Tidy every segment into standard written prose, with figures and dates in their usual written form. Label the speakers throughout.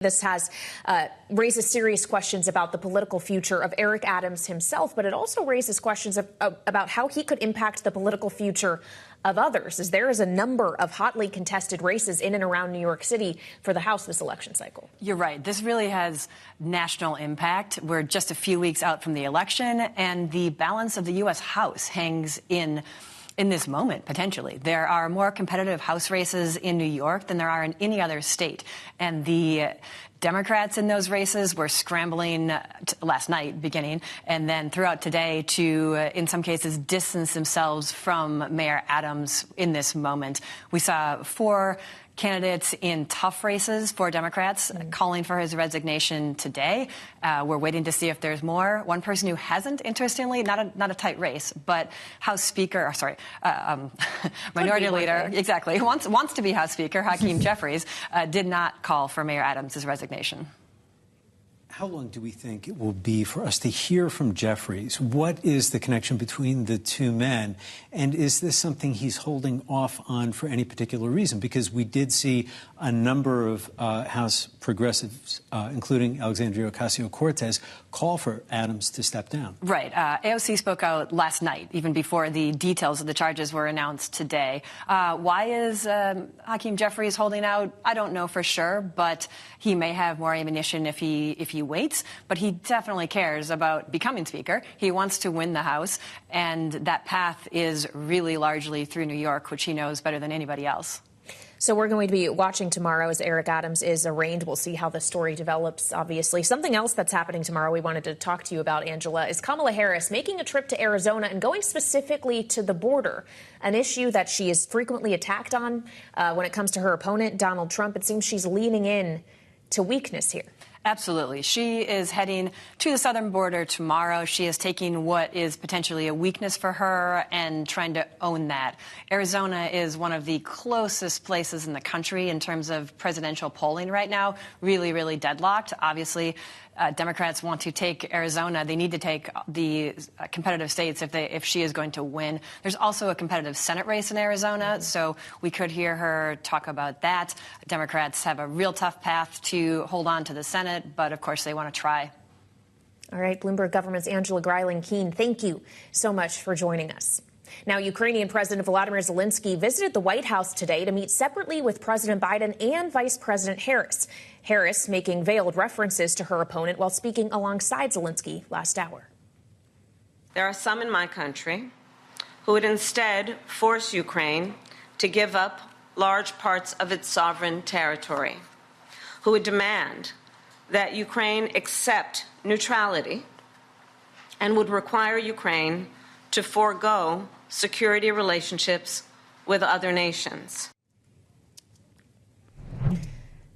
Speaker 1: This has raises serious questions about the political future of Eric Adams himself, but it also raises questions about how he could impact the political future of others, as there is a number of hotly contested races in and around New York City for the House this election cycle.
Speaker 2: You're right. This really has national impact. We're just a few weeks out from the election, and the balance of the U.S. House hangs in this moment, potentially. There are more competitive House races in New York than there are in any other state. And the Democrats in those races were scrambling last night, beginning, and then throughout today to, in some cases, distance themselves from Mayor Adams in this moment. We saw 4 candidates in tough races for Democrats calling for his resignation today. We're waiting to see if there's more. One person who hasn't, interestingly, not a tight race, but House Speaker, Minority Leader, exactly, who wants to be House Speaker, Hakeem Jeffries, did not call for Mayor Adams' resignation.
Speaker 3: How long do we think it will be for us to hear from Jeffries? What is the connection between the two men? And is this something he's holding off on for any particular reason? Because we did see a number of House progressives, including Alexandria Ocasio-Cortez, call for Adams to step down.
Speaker 2: Right. AOC spoke out last night, even before the details of the charges were announced today. Why is Hakeem Jeffries holding out? I don't know for sure, but he may have more ammunition if he waits. But he definitely cares about becoming Speaker. He wants to win the House, and that path is really largely through New York, which he knows better than anybody else.
Speaker 1: So we're going to be watching tomorrow as Eric Adams is arraigned. We'll see how the story develops, obviously. Something else that's happening tomorrow we wanted to talk to you about, Angela, is Kamala Harris making a trip to Arizona and going specifically to the border, an issue that she is frequently attacked on when it comes to her opponent, Donald Trump. It seems she's leaning in to weakness here.
Speaker 2: Absolutely. She is heading to the southern border tomorrow. She is taking what is potentially a weakness for her and trying to own that. Arizona is one of the closest places in the country in terms of presidential polling right now. Really, really deadlocked. Obviously, Democrats want to take Arizona. They need to take the competitive states if she is going to win. There's also a competitive Senate race in Arizona, so we could hear her talk about that. Democrats have a real tough path to hold on to the Senate, but of course they want to try.
Speaker 1: All right, Bloomberg Government's Angela Greiling. Keane, thank you so much for joining us. Now, Ukrainian President Volodymyr Zelenskiy visited the White House today to meet separately with President Biden and Vice President Harris. Harris making veiled references to her opponent while speaking alongside Zelenskyy last hour.
Speaker 4: There are some in my country who would instead force Ukraine to give up large parts of its sovereign territory, who would demand that Ukraine accept neutrality and would require Ukraine to forego security relationships with other nations.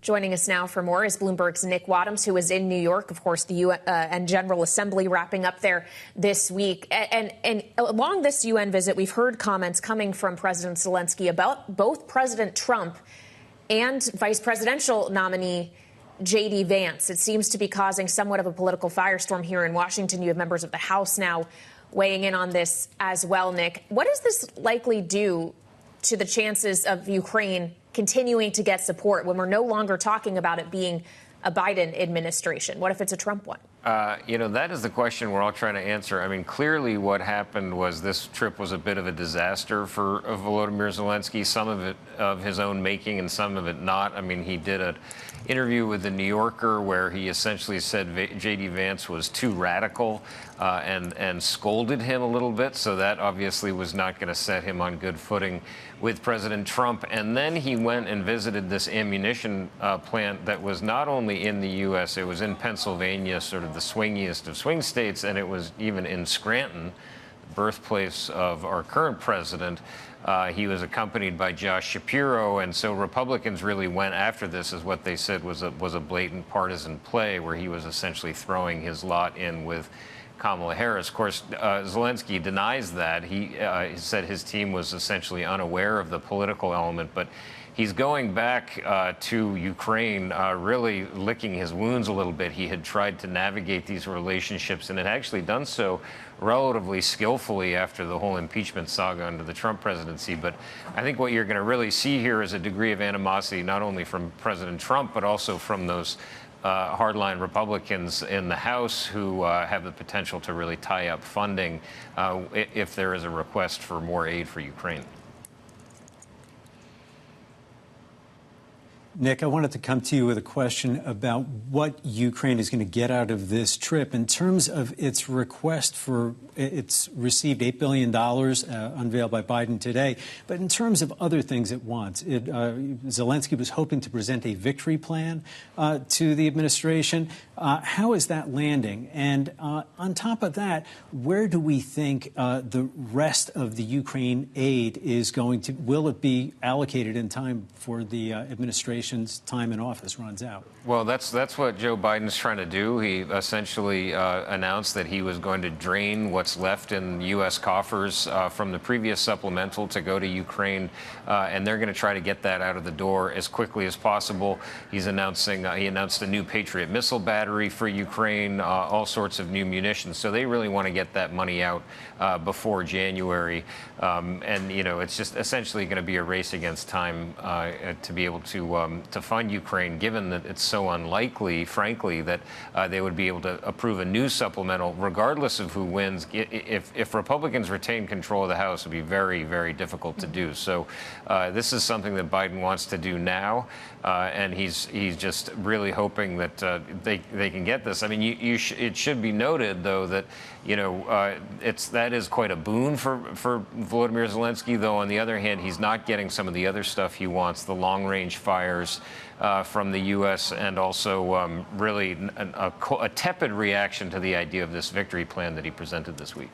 Speaker 1: Joining us now for more is Bloomberg's Nick Wadhams, who is in New York, of course, the UN and General Assembly wrapping up there this week. And along this UN visit, we've heard comments coming from President Zelenskyy about both President Trump and vice presidential nominee J.D. Vance. It seems to be causing somewhat of a political firestorm here in Washington. You have members of the House now weighing in on this as well, Nick. What does this likely do to the chances of Ukraine continuing to get support when we're no longer talking about it being a Biden administration? What if it's a Trump one?
Speaker 5: That is the question we're all trying to answer. I mean, clearly what happened was this trip was a bit of a disaster for Volodymyr Zelenskiy, some of it of his own making and some of it not. I mean, he did an interview with The New Yorker where he essentially said J.D. Vance was too radical and scolded him a little bit. So that obviously was not going to set him on good footing with President Trump. And then he went and visited this ammunition plant that was not only in the U.S., it was in Pennsylvania, sort of the swingiest of swing states, and it was even in Scranton, the birthplace of our current president. He was accompanied by Josh Shapiro, and so Republicans really went after this as what they said was a blatant partisan play where he was essentially throwing his lot in with Kamala Harris. Of course, Zelenskyy denies that. He said his team was essentially unaware of the political element, but he's going back to Ukraine, really licking his wounds a little bit. He had tried to navigate these relationships and had actually done so relatively skillfully after the whole impeachment saga under the Trump presidency. But I think what you're going to really see here is a degree of animosity, not only from President Trump, but also from those hardline Republicans in the House who have the potential to really tie up funding if there is a request for more aid for Ukraine.
Speaker 3: Nick, I wanted to come to you with a question about what Ukraine is going to get out of this trip. In terms of its request for, it's received $8 billion unveiled by Biden today. But in terms of other things it wants, Zelensky was hoping to present a victory plan to the administration. How is that landing? And on top of that, where do we think the rest of the Ukraine aid is going to, will it be allocated in time for the administration? Time in office runs out?
Speaker 5: Well, that's what Joe Biden's trying to do. He essentially announced that he was going to drain what's left in U.S. coffers from the previous supplemental to go to Ukraine, and they're going to try to get that out of the door as quickly as possible. He's announcing he announced a new Patriot missile battery for Ukraine, all sorts of new munitions. So they really want to get that money out before January, and you know it's just essentially going to be a race against time to be able to fund Ukraine, given that it's so unlikely, frankly, that they would be able to approve a new supplemental, regardless of who wins. If Republicans retain control of the House, it would be very, very difficult to do. So this is something that Biden wants to do now, and he's just really hoping that they can get this. I mean, it should be noted, though, that that is quite a boon for Volodymyr Zelenskiy. Though on the other hand, he's not getting some of the other stuff he wants, the long-range fires from the U.S. and also really a tepid reaction to the idea of this victory plan that he presented this week.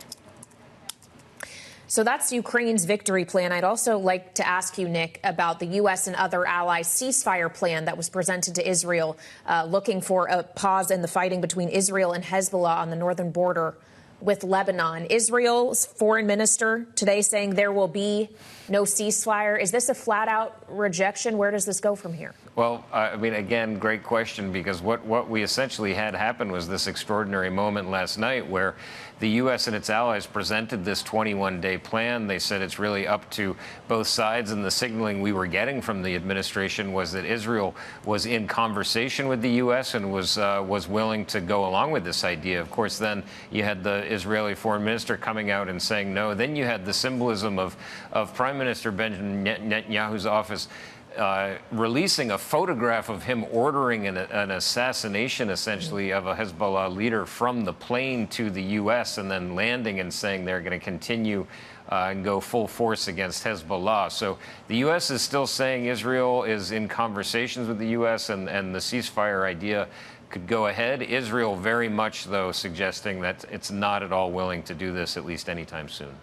Speaker 1: So that's Ukraine's victory plan. I'd also like to ask you, Nick, about the U.S. and other allies' ceasefire plan that was presented to Israel, looking for a pause in the fighting between Israel and Hezbollah on the northern border with Lebanon. Israel's foreign minister today saying there will be no ceasefire. Is this a flat-out rejection? Where does this go from here?
Speaker 5: Well, I mean, again, great question, because what we essentially had happen was this extraordinary moment last night where the U.S. and its allies presented this 21-day plan. They said it's really up to both sides, and the signaling we were getting from the administration was that Israel was in conversation with the U.S. and was willing to go along with this idea. Of course, then you had the Israeli foreign minister coming out and saying no. Then you had the symbolism of Prime Minister Benjamin Netanyahu's office releasing a photograph of him ordering an assassination, essentially, of a Hezbollah leader from the plane to the U.S. and then landing and saying they're going to continue and go full force against Hezbollah. So the U.S. is still saying Israel is in conversations with the U.S. and the ceasefire idea could go ahead. Israel very much, though, suggesting that it's not at all willing to do this, at least anytime soon.